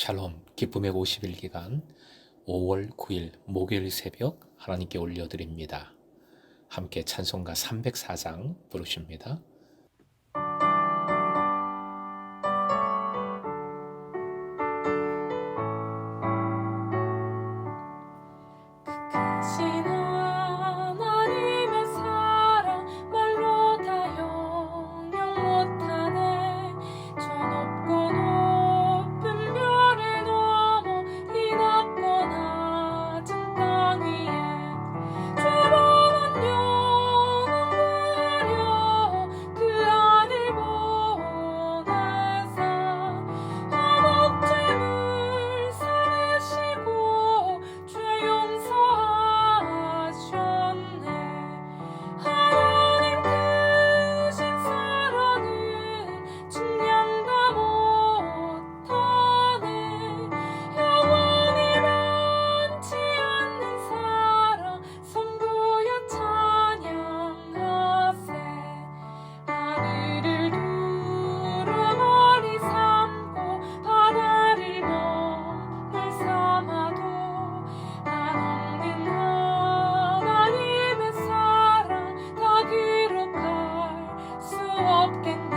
샬롬, 기쁨의 50일 기간 5월 9일 목요일 새벽 하나님께 올려드립니다. 함께 찬송가 304장 부르십니다. 크신 하나님의 사랑 말로 다 형용 못하네. 저 높고 높은 별을 넘어 이 낮고 낮은 땅 위에 죄로운 영혼 구하려 그 아들 보내사 화목 죄물 사내시고 죄 용서하셨네. 하나님 크신 사랑은 측량다 못하네. 영원히 변치 않는 사랑 성도여 찬양하세. 하늘을 두루머리 삼고 바다를 멍을 삼아도 한없는 하나님의 사랑 다 기록할 수 없겠네.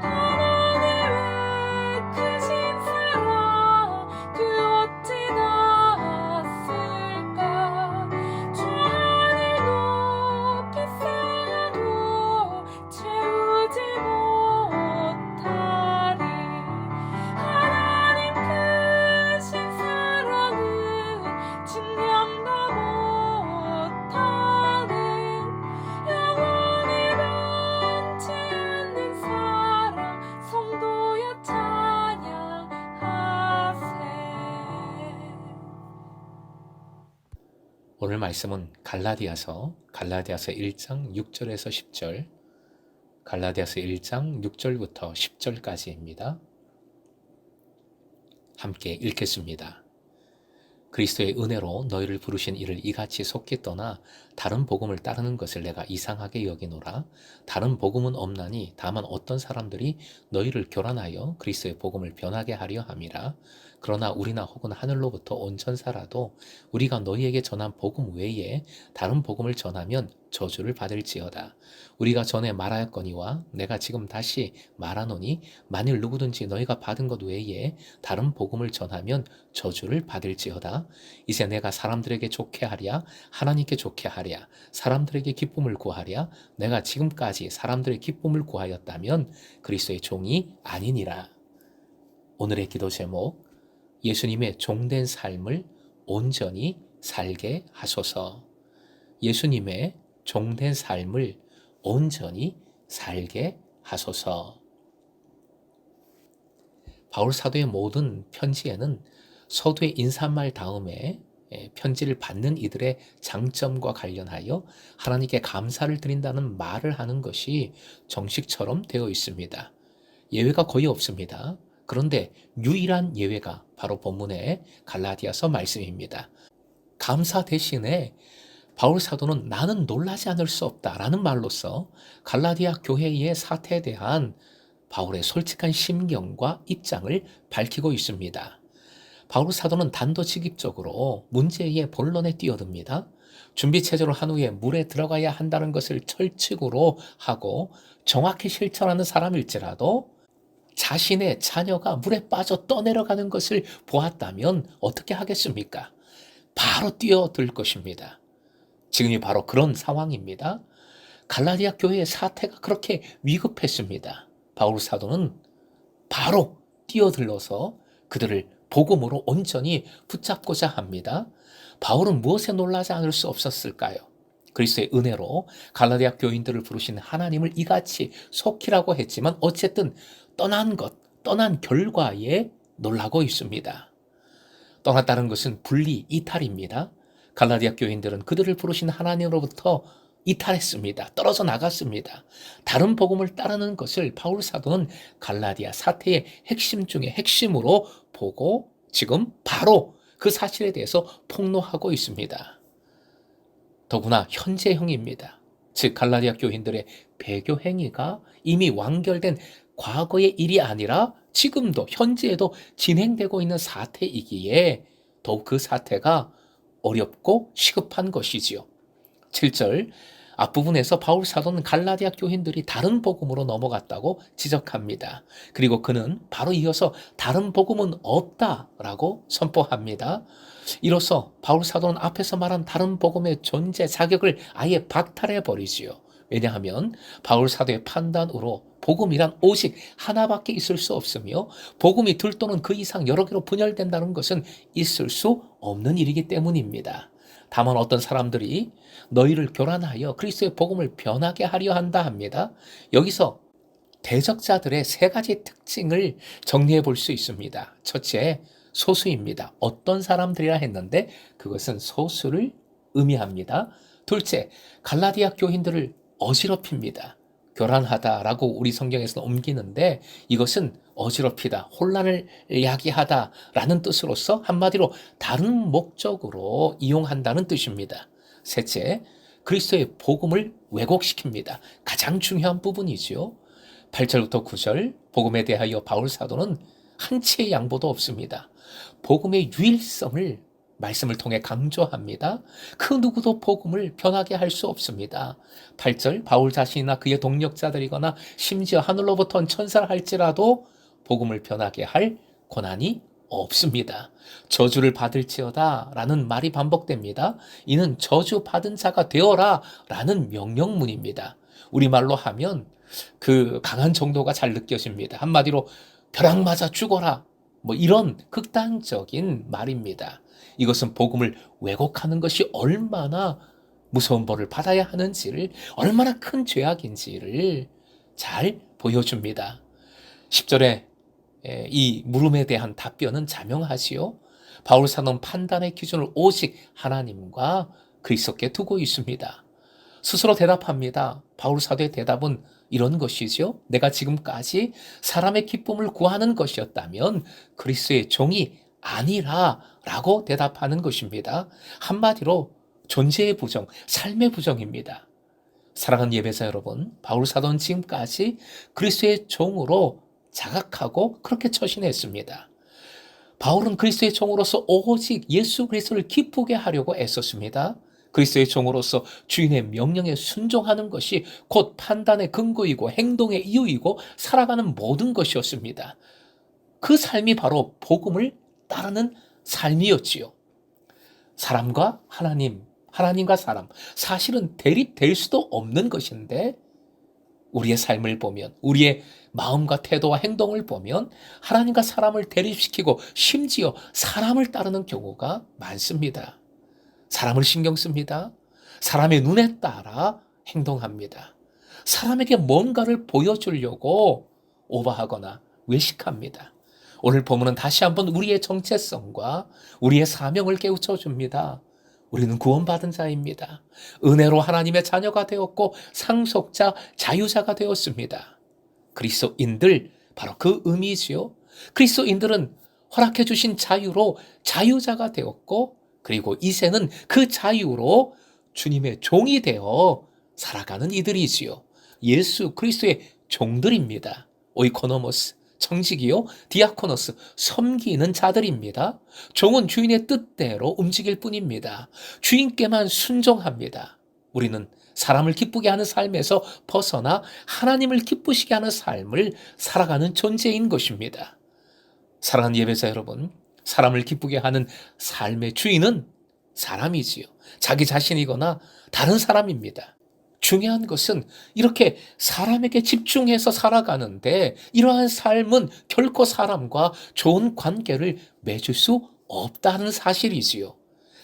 하나님의 크신 사랑 그 어찌 닿았을까. 주 하늘 높이 쌓아도 채우지 못하리. 하나님 크신 사랑은 측량다 못하네. 영원히 변치 않는 사랑 성도여 찬양하세. 오늘 말씀은 갈라디아서 1장 6절에서 10절, 갈라디아서 1장 6절부터 10절까지입니다. 함께 읽겠습니다. 그리스도의 은혜로 너희를 부르신 이를 이같이 속히 떠나 다른 복음을 따르는 것을 내가 이상하게 여기노라. 다른 복음은 없나니 다만 어떤 사람들이 너희를 교란하여 그리스도의 복음을 변하게 하려 함이라. 그러나 우리나 혹은 하늘로부터 온 천사라도 우리가 너희에게 전한 복음 외에 다른 복음을 전하면 저주를 받을지어다. 우리가 전에 말하였거니와 내가 지금 다시 말하노니 만일 누구든지 너희가 받은 것 외에 다른 복음을 전하면 저주를 받을지어다. 이제 내가 사람들에게 좋게 하랴 하나님께 좋게 하랴 사람들에게 기쁨을 구하랴 내가 지금까지 사람들의 기쁨을 구하였다면 그리스도의 종이 아니니라. 오늘의 기도 제목, 예수님의 종된 삶을 온전히 살게 하소서. 예수님의 종된 삶을 온전히 살게 하소서. 바울 사도의 모든 편지에는 서두의 인사말 다음에 편지를 받는 이들의 장점과 관련하여 하나님께 감사를 드린다는 말을 하는 것이 정식처럼 되어 있습니다. 예외가 거의 없습니다. 그런데 유일한 예외가 바로 본문의 갈라디아서 말씀입니다. 감사 대신에 바울 사도는 나는 놀라지 않을 수 없다라는 말로써 갈라디아 교회의 사태에 대한 바울의 솔직한 심경과 입장을 밝히고 있습니다. 바울 사도는 단도직입적으로 문제의 본론에 뛰어듭니다. 준비체조를 한 후에 물에 들어가야 한다는 것을 철칙으로 하고 정확히 실천하는 사람일지라도 자신의 자녀가 물에 빠져 떠내려가는 것을 보았다면 어떻게 하겠습니까? 바로 뛰어들 것입니다. 지금이 바로 그런 상황입니다. 갈라디아 교회의 사태가 그렇게 위급했습니다. 바울 사도는 바로 뛰어들러서 그들을 복음으로 온전히 붙잡고자 합니다. 바울은 무엇에 놀라지 않을 수 없었을까요? 그리스도의 은혜로 갈라디아 교인들을 부르신 하나님을 이같이 속히라고 했지만 어쨌든 떠난 결과에 놀라고 있습니다. 떠났다는 것은 분리, 이탈입니다. 갈라디아 교인들은 그들을 부르신 하나님으로부터 이탈했습니다. 떨어져 나갔습니다. 다른 복음을 따르는 것을 바울 사도는 갈라디아 사태의 핵심 중에 핵심으로 보고 지금 바로 그 사실에 대해서 폭로하고 있습니다. 더구나 현재형입니다. 즉 갈라디아 교인들의 배교 행위가 이미 완결된 과거의 일이 아니라 지금도 현재에도 진행되고 있는 사태이기에 더욱 그 사태가 어렵고 시급한 것이지요. 7절 앞부분에서 바울 사도는 갈라디아 교인들이 다른 복음으로 넘어갔다고 지적합니다. 그리고 그는 바로 이어서 다른 복음은 없다라고 선포합니다. 이로써 바울 사도는 앞에서 말한 다른 복음의 존재 자격을 아예 박탈해 버리지요. 왜냐하면 바울 사도의 판단으로 복음이란 오직 하나밖에 있을 수 없으며 복음이 둘 또는 그 이상 여러 개로 분열된다는 것은 있을 수 없는 일이기 때문입니다. 다만 어떤 사람들이 너희를 교란하여 그리스도의 복음을 변하게 하려 한다 합니다. 여기서 대적자들의 세 가지 특징을 정리해 볼 수 있습니다. 첫째, 소수입니다. 어떤 사람들이라 했는데 그것은 소수를 의미합니다. 둘째, 갈라디아 교인들을 어지럽힙니다. 교란하다라고 우리 성경에서 옮기는데 이것은 어지럽히다, 혼란을 야기하다라는 뜻으로서 한마디로 다른 목적으로 이용한다는 뜻입니다. 셋째, 그리스도의 복음을 왜곡시킵니다. 가장 중요한 부분이지요. 8절부터 9절 복음에 대하여 바울 사도는 한치의 양보도 없습니다. 복음의 유일성을 말씀을 통해 강조합니다. 그 누구도 복음을 변하게 할 수 없습니다. 8절 바울 자신이나 그의 동력자들이거나 심지어 하늘로부터 온 천사를 할지라도 복음을 변하게 할 권한이 없습니다. 저주를 받을지어다 라는 말이 반복됩니다. 이는 저주 받은 자가 되어라 라는 명령문입니다. 우리말로 하면 그 강한 정도가 잘 느껴집니다. 한마디로 벼락 맞아 죽어라 이런 극단적인 말입니다. 이것은 복음을 왜곡하는 것이 얼마나 무서운 벌을 받아야 하는지를, 얼마나 큰 죄악인지를 잘 보여줍니다. 10절에 이 물음에 대한 답변은 자명하지요. 바울 사도는 판단의 기준을 오직 하나님과 그리스도께 두고 있습니다. 스스로 대답합니다. 바울 사도의 대답은 이런 것이죠. 내가 지금까지 사람의 기쁨을 구하는 것이었다면 그리스도의 종이 아니라 라고 대답하는 것입니다. 한마디로 존재의 부정, 삶의 부정입니다. 사랑하는 예배자 여러분, 바울 사도는 지금까지 그리스도의 종으로 자각하고 그렇게 처신했습니다. 바울은 그리스도의 종으로서 오직 예수 그리스도를 기쁘게 하려고 애썼습니다. 그리스도의 종으로서 주인의 명령에 순종하는 것이 곧 판단의 근거이고 행동의 이유이고 살아가는 모든 것이었습니다. 그 삶이 바로 복음을 따르는 삶이었지요. 사람과 하나님, 하나님과 사람, 사실은 대립될 수도 없는 것인데 우리의 삶을 보면, 우리의 마음과 태도와 행동을 보면 하나님과 사람을 대립시키고 심지어 사람을 따르는 경우가 많습니다. 사람을 신경 씁니다. 사람의 눈에 따라 행동합니다. 사람에게 뭔가를 보여주려고 오버하거나 외식합니다. 오늘 본문은 다시 한번 우리의 정체성과 우리의 사명을 깨우쳐 줍니다. 우리는 구원받은 자입니다. 은혜로 하나님의 자녀가 되었고 상속자, 자유자가 되었습니다. 그리스도인들, 바로 그 의미지요. 그리스도인들은 허락해 주신 자유로 자유자가 되었고 그리고 이제는 그 자유로 주님의 종이 되어 살아가는 이들이지요. 예수 그리스도의 종들입니다. 오이코노모스, 청직이요, 디아코노스, 섬기는 자들입니다. 종은 주인의 뜻대로 움직일 뿐입니다. 주인께만 순종합니다. 우리는 사람을 기쁘게 하는 삶에서 벗어나 하나님을 기쁘시게 하는 삶을 살아가는 존재인 것입니다. 사랑하는 예배자 여러분, 사람을 기쁘게 하는 삶의 주인은 사람이지요. 자기 자신이거나 다른 사람입니다. 중요한 것은 이렇게 사람에게 집중해서 살아가는데 이러한 삶은 결코 사람과 좋은 관계를 맺을 수 없다는 사실이지요.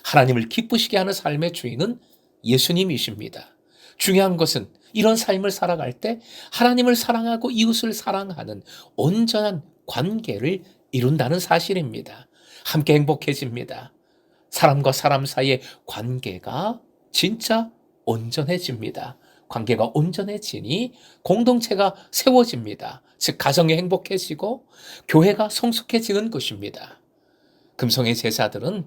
하나님을 기쁘시게 하는 삶의 주인은 예수님이십니다. 중요한 것은 이런 삶을 살아갈 때 하나님을 사랑하고 이웃을 사랑하는 온전한 관계를 이룬다는 사실입니다. 함께 행복해집니다. 사람과 사람 사이의 관계가 진짜 온전해집니다. 관계가 온전해지니 공동체가 세워집니다. 즉 가정이 행복해지고 교회가 성숙해지는 것입니다. 금성의 제자들은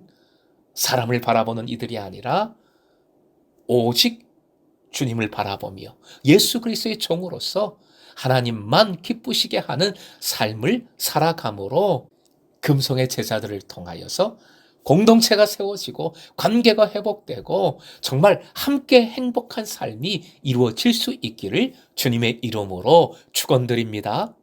사람을 바라보는 이들이 아니라 오직 주님을 바라보며 예수 그리스도의 종으로서 하나님만 기쁘시게 하는 삶을 살아감으로 금송의 제자들을 통하여서 공동체가 세워지고 관계가 회복되고 정말 함께 행복한 삶이 이루어질 수 있기를 주님의 이름으로 축원드립니다.